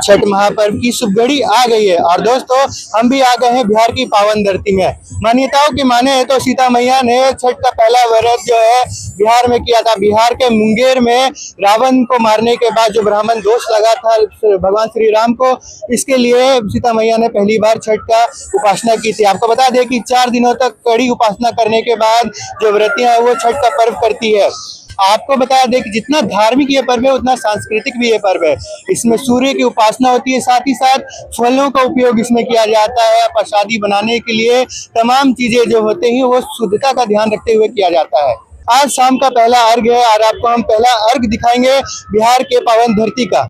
छठ महापर्व की शुभ घड़ी आ गई है और दोस्तों हम भी आ गए हैं बिहार की पावन धरती में। मान्यताओं की माने तो सीता मैया ने छठ का पहला व्रत जो है बिहार में किया था। बिहार के मुंगेर में रावण को मारने के बाद जो ब्राह्मण दोष लगा था भगवान श्री राम को, इसके लिए सीता मैया ने पहली बार छठ का उपासना की थी। आपको बता दें कि 4 दिनों तक कड़ी उपासना करने के बाद जो व्रतियां हैं वो छठ का पर्व करती है। आपको बता दें कि जितना धार्मिक ये पर्व है उतना सांस्कृतिक भी ये पर्व है। इसमें सूर्य की उपासना होती है, साथ ही साथ फलों का उपयोग इसमें किया जाता है। प्रसादी बनाने के लिए तमाम चीजें जो होते हैं वो शुद्धता का ध्यान रखते हुए किया जाता है। आज शाम का पहला अर्घ्य है और आपको हम पहला अर्घ्य दिखाएंगे बिहार के पावन धरती का।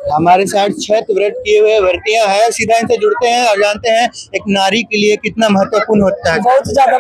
हमारे साथ छठ व्रत किए हुए व्रतियां हैं, सीधा इनसे जुड़ते हैं और जानते हैं एक नारी के लिए कितना महत्वपूर्ण होता है। बहुत ज्यादा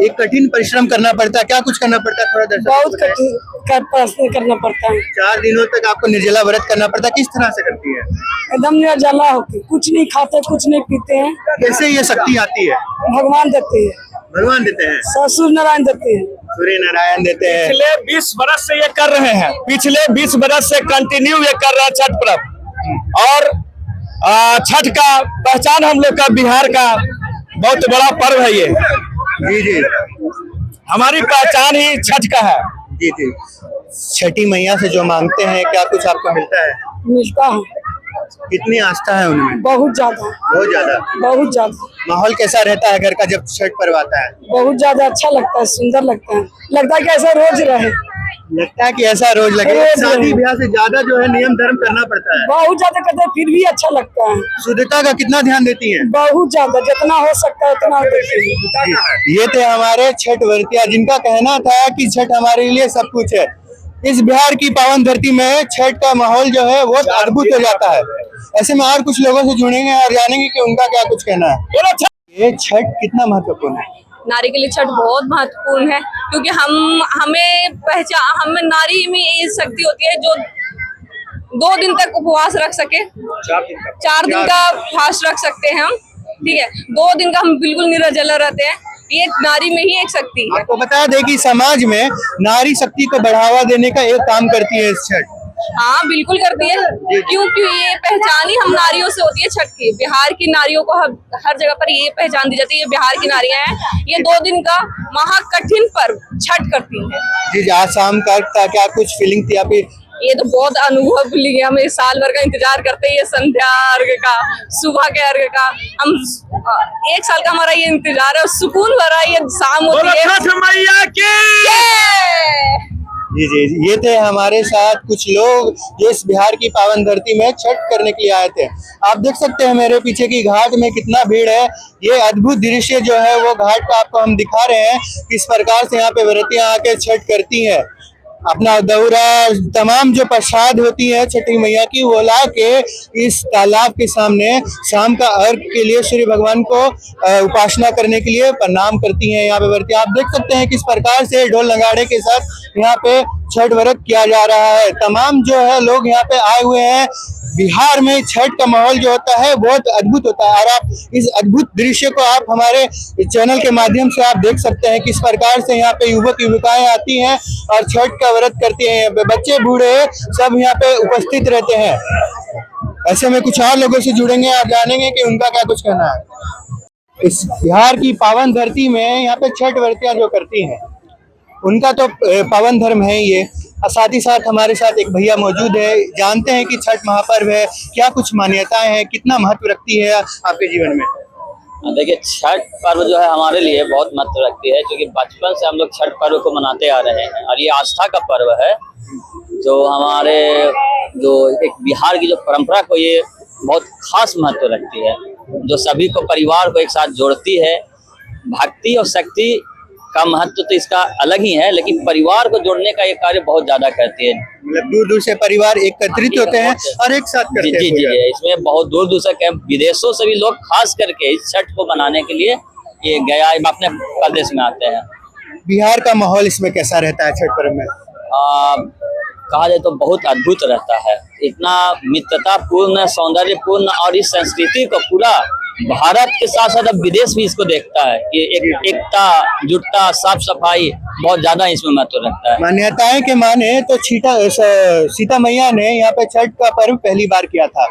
एक कठिन परिश्रम करना पड़ता है, क्या कुछ करना पड़ता है थोड़ा दर्शक? बहुत कठिन परिश्रम करना पड़ता है। 4 दिनों तक आपको निर्जला व्रत करना पड़ता है, किस तरह से करती है? एकदम निर्जला होके कुछ नहीं खाते, कुछ नहीं पीते हैं। कैसे ये शक्ति आती है? भगवान देते हैं, भगवान देते हैं, ससुर नारायण देते हैं, सूर्य नारायण देते हैं। पिछले 20 बरस से ये कर रहे हैं, पिछले 20 बरस से कंटिन्यू ये कर रहे हैं छठ पर्व। और छठ का पहचान हम लोग का बिहार का बहुत बड़ा पर्व है ये। जी जी, हमारी पहचान ही छठ का है। जी जी। छठी मैया से जो मांगते हैं क्या कुछ आपको मिलता है? मिलता है। कितनी आस्था है उनमें? बहुत ज्यादा, बहुत ज्यादा। बहुत ज्यादा। माहौल कैसा रहता है घर का जब छठ पर्व आता है? बहुत ज्यादा अच्छा लगता है, सुंदर लगता है। लगता है कि ऐसा रोज रहे। लगता है कि ऐसा रोज लगे। शादी ब्याह से ज्यादा जो है नियम धर्म करना पड़ता है। बहुत ज्यादा करते हैं, फिर भी अच्छा लगता है। शुद्धता का कितना ध्यान देती हैं? बहुत ज्यादा, जितना हो सकता है उतना देती है। ये थे हमारे छठ व्रतिया जिनका कहना था कि छठ हमारे लिए सब कुछ है। इस बिहार की पावन धरती में छठ का माहौल जो है वो अद्भुत हो जाता है। ऐसे में और कुछ लोगों से जुड़ेंगे और जानेंगे कि उनका क्या कुछ कहना है। ये छठ कितना महत्वपूर्ण है? नारी के लिए छठ बहुत महत्वपूर्ण है, क्योंकि हमें नारी में ये शक्ति होती है जो 2 दिन तक उपवास रख सके, 4 दिन का फास्ट रख सकते हैं हम। ठीक है, 2 दिन का हम बिल्कुल निर्जला रहते हैं। ये नारी में ही एक शक्ति है। आपको बता दें कि समाज में नारी शक्ति को बढ़ावा देने का एक काम करती है इस छठ। हाँ बिल्कुल करती है, क्योंकि ये पहचान ही हम नारियों से होती है छठ की। बिहार की नारियों को हर जगह पर ये पहचान दी जाती है, ये बिहार की नारियां हैं। ये 2 दिन का महा कठिन पर्व छठ करती है। जी, आज शाम का क्या कुछ फीलिंग थी आपकी? ये तो बहुत अनुभव ली है। हम इस साल भर का इंतजार करते हैं, ये संध्या अर्घ का, सुबह के अर्घ का। हम 1 साल का हमारा ये इंतजार है, सुकून भरा ये शाम होती है। जी जी, ये थे हमारे साथ कुछ लोग जो इस बिहार की पावन धरती में छठ करने के लिए आए थे। आप देख सकते हैं मेरे पीछे की घाट में कितना भीड़ है। ये अद्भुत दृश्य जो है वो घाट का आपको हम दिखा रहे हैं, किस प्रकार से यहाँ पे व्रतियां आके छठ करती हैं। अपना दौरा तमाम जो प्रसाद होती है छठी मैया की वो ला के इस तालाब के सामने शाम का अर्घ के लिए सूर्य भगवान को उपासना करने के लिए प्रणाम करती हैं। यहाँ पे व्रती आप देख सकते हैं किस प्रकार से ढोल नगाड़े के साथ यहाँ पे छठ व्रत किया जा रहा है। तमाम जो है लोग यहाँ पे आए हुए हैं। बिहार में छठ का माहौल जो होता है बहुत अद्भुत होता है और आप इस अद्भुत दृश्य को आप हमारे चैनल के माध्यम से आप देख सकते हैं किस प्रकार से यहाँ पे युवक युवकाएं आती हैं और छठ का व्रत करती हैं। बच्चे बूढ़े सब यहाँ पे उपस्थित रहते हैं। ऐसे में कुछ और लोगों से जुड़ेंगे, आप जानेंगे कि उनका क्या कुछ कहना है। इस बिहार की पावन धरती में यहाँ पे छठ व्रतियां जो करती हैं उनका तो पावन धर्म है ये। और साथ ही साथ हमारे साथ एक भैया मौजूद है, जानते हैं कि छठ महापर्व है, क्या कुछ मान्यताएं हैं, कितना महत्व रखती है आपके जीवन में? देखिए, छठ पर्व जो है हमारे लिए बहुत महत्व रखती है, क्योंकि बचपन से हम लोग छठ पर्व को मनाते आ रहे हैं और ये आस्था का पर्व है जो हमारे जो एक बिहार की जो परंपरा को ये बहुत खास महत्व रखती है, जो सभी को परिवार को एक साथ जोड़ती है। भक्ति और शक्ति का महत्व तो इसका अलग ही है, लेकिन परिवार को जोड़ने का ये कार्य बहुत ज्यादा करती है। मतलब दूर दूर से परिवार एकत्रित होते हैं और एक साथ करते हैं। जी, इसमें बहुत दूर दूर से विदेशों से भी लोग खास करके इस छठ को मनाने के लिए ये गया अपने प्रदेश में आते हैं। बिहार का माहौल इसमें कैसा रहता है छठ पर्व में? कहा जाए तो बहुत अद्भुत रहता है। इतना मित्रतापूर्ण, सौंदर्यपूर्ण और इस संस्कृति को पूरा भारत के साथ साथ अब विदेश भी इसको देखता है कि एकता, जुटता, साफ सफाई बहुत ज्यादा इसमें महत्व रखता है। मान्यताएं के माने तो सीता मैया ने यहाँ पे छठ का पर्व पहली बार किया था।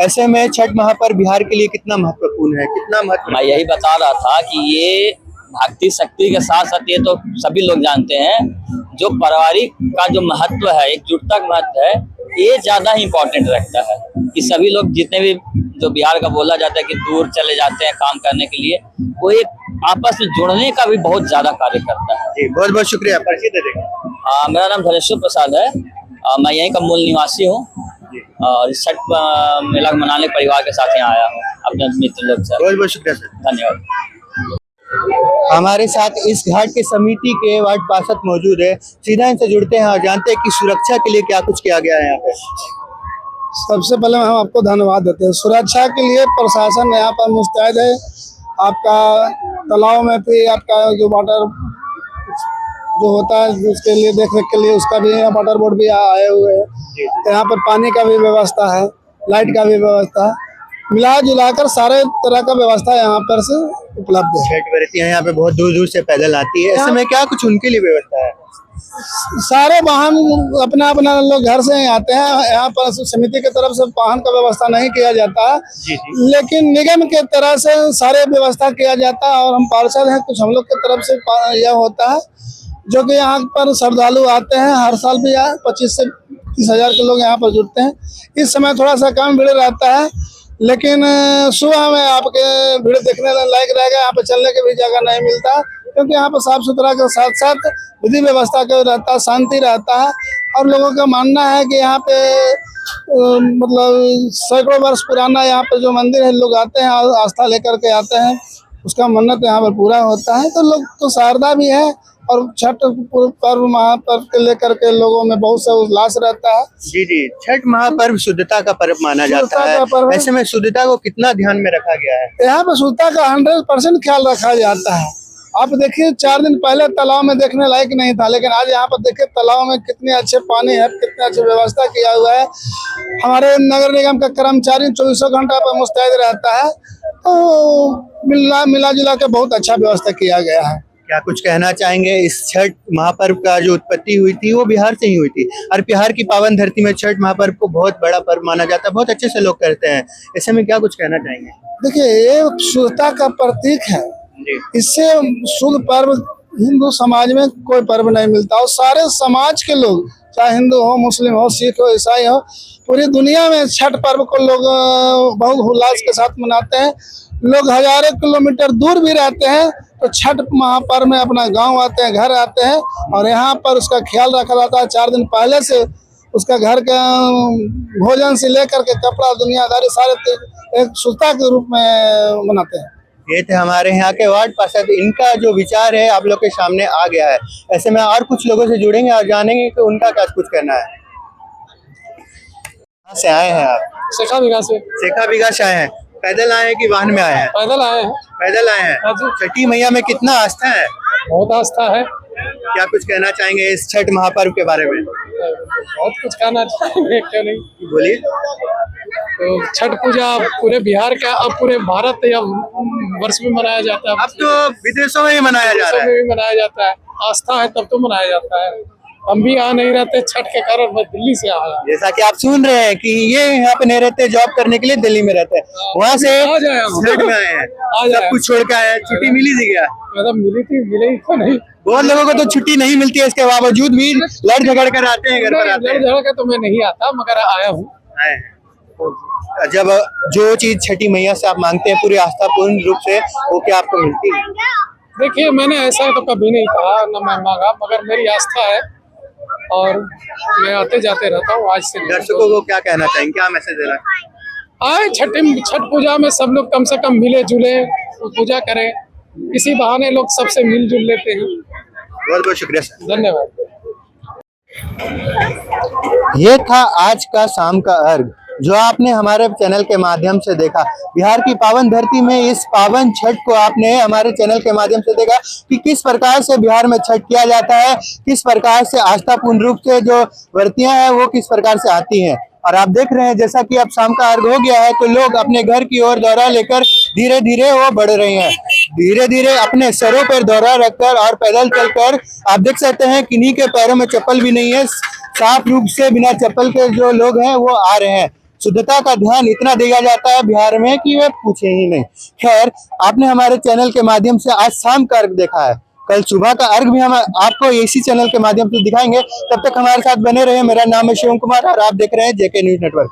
ऐसे में छठ महापर्व बिहार के लिए कितना महत्वपूर्ण है, कितना महत्व? मैं यही बता रहा था कि ये भक्ति शक्ति के साथ साथ ये तो सभी लोग जानते हैं, जो पारिवारिक का जो महत्व है, एकजुटता का महत्व है, ये ज्यादा ही इम्पोर्टेंट रखता है कि सभी लोग जितने भी जो बिहार का बोला जाता है कि दूर चले जाते हैं काम करने के लिए, वो एक आपस में जुड़ने का भी बहुत ज्यादा कार्य करता है। जी, बहुत बहुत शुक्रिया। परिचय दे देंगे? मेरा नाम धनेश्वर प्रसाद है। मैं यहीं का मूल निवासी हूँ और इस छठ मेला मनाने परिवार के साथ यहाँ आया हूँ अपने मित्र लोग से। बहुत बहुत शुक्रिया सर। धन्यवाद। हमारे साथ इस घाट के समिति के वार्ड पार्षद मौजूद है। सीधा इनसे जुड़ते हैं और जानते हैं कि सुरक्षा के लिए क्या कुछ किया गया है यहाँ पे। सबसे पहले हम आपको धन्यवाद देते हैं। सुरक्षा के लिए प्रशासन यहाँ पर मुस्तैद है। आपका तालाब में भी आपका जो वाटर जो होता है उसके लिए देख रेख के लिए उसका भी वाटर बोर्ड भी आए हुए हैं। यहाँ पर पानी का भी व्यवस्था है, लाइट का भी व्यवस्था है, मिला जुलाकर सारे तरह का व्यवस्था यहाँ पर से उपलब्ध है। छठ व्रतियाँ यहाँ पे बहुत दूर दूर से पैदल आती है, ऐसे में क्या कुछ उनके लिए व्यवस्था है? सारे वाहन अपना अपना लोग घर से आते हैं। यहाँ पर समिति की तरफ से वाहन का व्यवस्था नहीं किया जाता है, लेकिन निगम के तरह से सारे व्यवस्था किया जाता है। और हम पार्षद हैं, कुछ हम लोग की तरफ से यह होता है जो कि यहाँ पर श्रद्धालु आते हैं। हर साल भी 25 से 30 हजार के लोग यहाँ पर जुटते हैं। इस समय थोड़ा सा कम भीड़ रहता है, लेकिन सुबह में आपके भीड़ देखने लायक रहेगा। यहाँ पे चलने की भी जगह नहीं मिलता, क्योंकि यहाँ पर साफ सुथरा के साथ साथ विधि व्यवस्था का रहता है, शांति रहता है। और लोगों का मानना है कि यहाँ पे मतलब सैकड़ों वर्ष पुराना यहाँ पे जो मंदिर है, लोग आते हैं आस्था लेकर के आते हैं, उसका मन्नत यहाँ पर पूरा होता है। तो लोग तो शारदा भी है और छठ पर्व महापर्व के लेकर के लोगों में बहुत सा उल्लास रहता है। जी जी, छठ महापर्व शुद्धता का पर्व माना जाता है। ऐसे में शुद्धता को कितना ध्यान में रखा गया है? यहाँ पर शुद्धता का 100% ख्याल रखा जाता है। आप देखिए 4 दिन पहले तालाब में देखने लायक नहीं था, लेकिन आज यहाँ पर देखिए तालाब में कितने अच्छे पानी है, कितने अच्छी व्यवस्था किया हुआ है। हमारे नगर निगम का कर्मचारी 24 घंटा पर मुस्तैद रहता है। तो मिला जुला के बहुत अच्छा व्यवस्था किया गया है। क्या कुछ कहना चाहेंगे? इस छठ महापर्व का जो उत्पत्ति हुई थी वो बिहार से ही हुई थी, और बिहार की पावन धरती में छठ महापर्व को बहुत बड़ा पर्व माना जाता है, बहुत अच्छे से लोग करते हैं। ऐसे में क्या कुछ कहना चाहेंगे? देखिए, ये शुद्धता का प्रतीक है। इससे शुद्ध पर्व हिंदू समाज में कोई पर्व नहीं मिलता। और सारे समाज के लोग, चाहे हिंदू हो, मुस्लिम हो, सिख हो, ईसाई हो, पूरी दुनिया में छठ पर्व को लोग बहुत उल्लास के साथ मनाते हैं। लोग हजारों किलोमीटर दूर भी रहते हैं तो छठ महापर्व में अपना गांव आते हैं, घर आते हैं, और यहाँ पर उसका ख्याल रखा जाता है। 4 दिन पहले से उसका घर का भोजन से लेकर के कपड़ा, दुनियादारी सारे एक शुद्धता के रूप में मनाते हैं। ये थे हमारे यहाँ के वार्ड पार्षद। इनका जो विचार है आप लोग के सामने आ गया है। ऐसे में और कुछ लोगों से जुड़ेंगे और जानेंगे कि उनका क्या कुछ कहना है। कहाँ से आए हैं आप? शेखा बीघा से। शेखा बीघा से आए हैं? पैदल आए हैं कि वाहन में आए हैं? पैदल आए हैं। पैदल आए हैं। छठी मैया में कितना आस्था है? बहुत आस्था है। क्या कुछ कहना चाहेंगे इस छठ महापर्व के बारे में? बहुत कुछ कहना चाहेंगे, क्यों नहीं, बोलिए। तो छठ पूजा पूरे बिहार का, अब पूरे भारत या वर्ष में मनाया जाता है। अब तो विदेशों में ही मनाया जा रहा है। भी मनाया जाता है। आस्था है तब तो मनाया जाता है। हम भी आ नहीं रहते छठ के कारण, मैं दिल्ली से आया। जैसा कि आप सुन रहे हैं कि ये यहाँ पे नहीं रहते, जॉब करने के लिए दिल्ली में रहते हैं, वहाँ से छठ में आए हैं, सब कुछ छोड़ के आए हैं। छुट्टी मिली थी क्या? मतलब मिली थी, मिली तो नहीं। बहुत लोगों को तो छुट्टी नहीं मिलती है, इसके बावजूद भी लड़ झगड़ कर आते हैं, घर पर आते हैं। लड़ झगड़ के तो मैं नहीं आता, मगर आया हूँ। जब जो चीज छठी मैया से आप मांगते हैं पूरी आस्था पूर्ण रूप से, वो क्या आपको मिलती है? देखिए, मैंने ऐसा तो कभी नहीं कहा, न मैं मांगा, मगर मेरी आस्था है और मैं आते जाते रहता हूँ। आज से दर्शकों को क्या कहना चाहेंगे, क्या मैसेज देना? आए छठ पूजा में सब लोग कम से कम मिले जुले पूजा करें। इसी बहाने लोग सबसे मिलजुल लेते हैं। बहुत बहुत शुक्रिया सर। धन्यवाद। ये था आज का शाम का अर्घ। जो आपने हमारे चैनल के माध्यम से देखा। बिहार की पावन धरती में इस पावन छठ को आपने हमारे चैनल के माध्यम से देखा कि किस प्रकार से बिहार में छठ किया जाता है, किस प्रकार से आस्थापूर्ण रूप से जो व्रतियां हैं वो किस प्रकार से आती हैं। और आप देख रहे हैं जैसा कि अब शाम का अर्घ हो गया है तो लोग अपने घर की ओर दौरा लेकर धीरे धीरे वो बढ़ रहे हैं। धीरे धीरे अपने सरों पर दौरा रखकर और पैदल चलकर आप देख सकते हैं किन्हीं के पैरों में चप्पल भी नहीं है, साफ रूप से बिना चप्पल के जो लोग हैं वो आ रहे हैं। शुद्धता का ध्यान इतना दिया जाता है बिहार में कि वे पूछे ही नहीं। खैर, आपने हमारे चैनल के माध्यम से आज शाम का अर्घ देखा है, कल सुबह का अर्घ भी हम आपको इसी चैनल के माध्यम से दिखाएंगे। तब तक हमारे साथ बने रहे। मेरा नाम है शिवम कुमार और आप देख रहे हैं जेके न्यूज नेटवर्क।